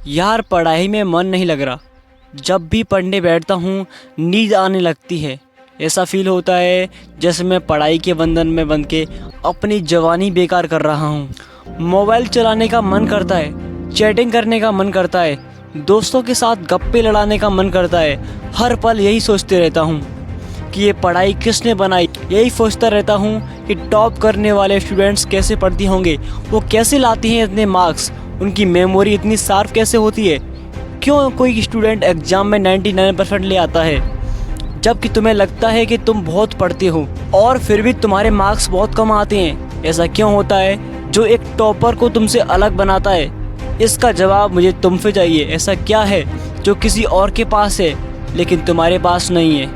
यार पढ़ाई में मन नहीं लग रहा। जब भी पढ़ने बैठता हूँ नींद आने लगती है। ऐसा फील होता है जैसे मैं पढ़ाई के बंधन में बंध के अपनी जवानी बेकार कर रहा हूँ। मोबाइल चलाने का मन करता है, चैटिंग करने का मन करता है, दोस्तों के साथ गप्पे लड़ाने का मन करता है। हर पल यही सोचते रहता हूँ कि ये पढ़ाई किसने बनाई। यही सोचता रहता हूँ कि टॉप करने वाले स्टूडेंट्स कैसे पढ़ती होंगे, वो कैसे लाती हैं इतने मार्क्स, उनकी मेमोरी इतनी शार्प कैसे होती है। क्यों कोई स्टूडेंट एग्ज़ाम में 99% ले आता है, जबकि तुम्हें लगता है कि तुम बहुत पढ़ते हो और फिर भी तुम्हारे मार्क्स बहुत कम आते हैं। ऐसा क्यों होता है जो एक टॉपर को तुमसे अलग बनाता है? इसका जवाब मुझे तुमसे चाहिए। ऐसा क्या है जो किसी और के पास है लेकिन तुम्हारे पास नहीं है?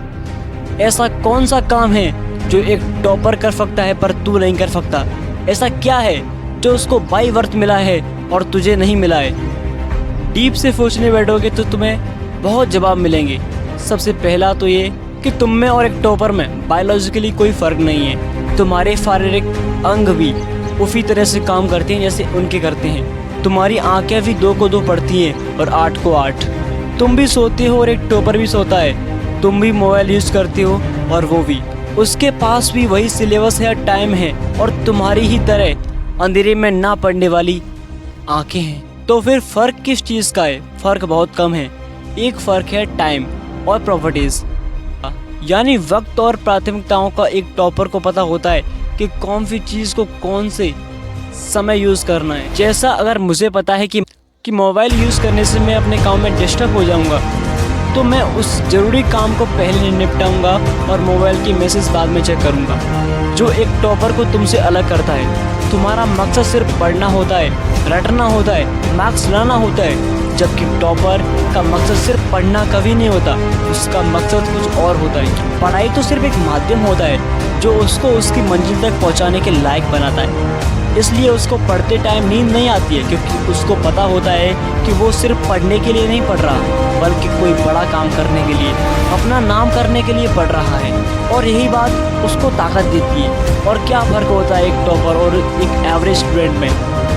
ऐसा कौन सा काम है जो एक टॉपर कर सकता है पर तू नहीं कर सकता? ऐसा क्या है जो उसको बाई बर्थ मिला है और तुझे नहीं मिला है? डीप से सोचने बैठोगे तो तुम्हें बहुत जवाब मिलेंगे। सबसे पहला तो ये कि तुम में और एक टॉपर में बायोलॉजिकली कोई फ़र्क नहीं है। तुम्हारे शारीरिक अंग भी उसी तरह से काम करते हैं जैसे उनके करते हैं। तुम्हारी आंखें भी 2 को 2 पढ़ती हैं और 8 को 8। तुम भी सोते हो और एक टॉपर भी सोता है। तुम भी मोबाइल यूज़ करते हो और वो भी। उसके पास भी वही सिलेबस है, टाइम है और तुम्हारी ही तरह अंधेरे में ना पढ़ने वाली आंखें हैं। तो फिर फ़र्क किस चीज़ का है? फ़र्क बहुत कम है। एक फ़र्क है टाइम और प्रॉपर्टीज़, यानी वक्त और प्राथमिकताओं का। एक टॉपर को पता होता है कि कौन सी चीज़ को कौन से समय यूज़ करना है। जैसा अगर मुझे पता है कि मोबाइल यूज़ करने से मैं अपने काम में डिस्टर्ब हो जाऊंगा, तो मैं उस ज़रूरी काम को पहले निपटाऊंगा और मोबाइल की मैसेज बाद में चेक करूंगा। जो एक टॉपर को तुमसे अलग करता है, तुम्हारा मकसद सिर्फ पढ़ना होता है, रटना होता है, मार्क्स लाना होता है, जबकि टॉपर का मकसद सिर्फ पढ़ना कभी नहीं होता। उसका मकसद कुछ और होता है। पढ़ाई तो सिर्फ एक माध्यम होता है जो उसको उसकी मंजिल तक पहुंचाने के लायक बनाता है। इसलिए उसको पढ़ते टाइम नींद नहीं आती है, क्योंकि उसको पता होता है कि वो सिर्फ पढ़ने के लिए नहीं पढ़ रहा, बल्कि कोई बड़ा काम करने के लिए, अपना नाम करने के लिए पढ़ रहा है। और यही बात उसको ताकत देती है। और क्या फ़र्क होता है एक टॉपर और एक एवरेज स्टूडेंट में?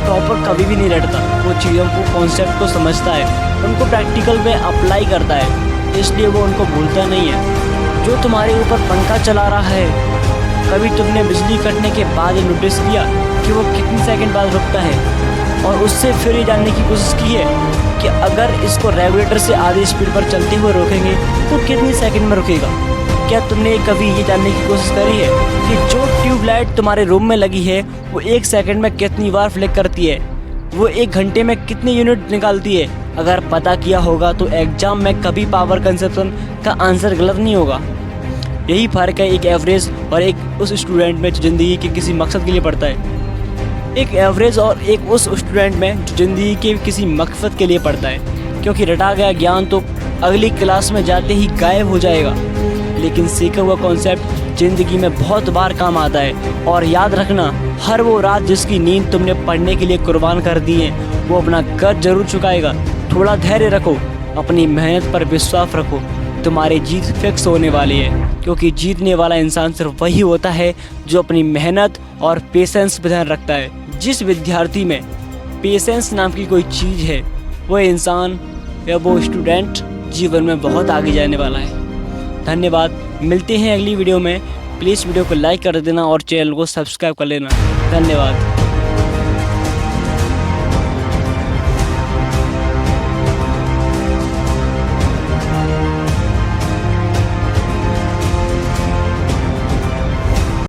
टॉपर कभी भी नहीं रटता, वो चीज़ों को, कॉन्सेप्ट को समझता है, उनको प्रैक्टिकल में अप्लाई करता है, इसलिए वो उनको भूलता नहीं है। जो तुम्हारे ऊपर पंखा चला रहा है, कभी तुमने बिजली कटने के बाद ये नोटिस किया कि वो कितने सेकंड बाद रुकता है? और उससे फिर ये जानने की कोशिश की है कि अगर इसको रेगुलेटर से आधी स्पीड पर चलते हुए रोकेंगे तो कितनी सेकंड में रुकेगा? क्या तुमने कभी ये जानने की कोशिश करी है कि जो ट्यूबलाइट तुम्हारे रूम में लगी है वो 1 सेकंड में कितनी बार फ्लिक करती है? वो 1 घंटे में कितनी यूनिट निकालती है? अगर पता किया होगा तो एग्जाम में कभी पावर कंजप्शन का आंसर गलत नहीं होगा। यही फ़र्क है एक एवरेज और एक उस स्टूडेंट में जो ज़िंदगी के किसी मकसद के लिए पढ़ता है। एक एवरेज और एक उस स्टूडेंट में जो ज़िंदगी के किसी मकसद के लिए पढ़ता है, क्योंकि रटा गया ज्ञान तो अगली क्लास में जाते ही गायब हो जाएगा, लेकिन सीखा हुआ कॉन्सेप्ट ज़िंदगी में बहुत बार काम आता है। और याद रखना, हर वो रात जिसकी नींद तुमने पढ़ने के लिए कुर्बान कर दी है, वो अपना कर्ज जरूर चुकाएगा। थोड़ा धैर्य रखो, अपनी मेहनत पर विश्वास रखो, तुम्हारी जीत फिक्स होने वाली है। क्योंकि जीतने वाला इंसान सिर्फ वही होता है जो अपनी मेहनत और पेशेंस पर ध्यान रखता है। जिस विद्यार्थी में पेशेंस नाम की कोई चीज़ है, वो इंसान या वो स्टूडेंट जीवन में बहुत आगे जाने वाला है। धन्यवाद, मिलते हैं अगली वीडियो में। प्लीज़ वीडियो को लाइक कर देना और चैनल को सब्सक्राइब कर लेना। धन्यवाद।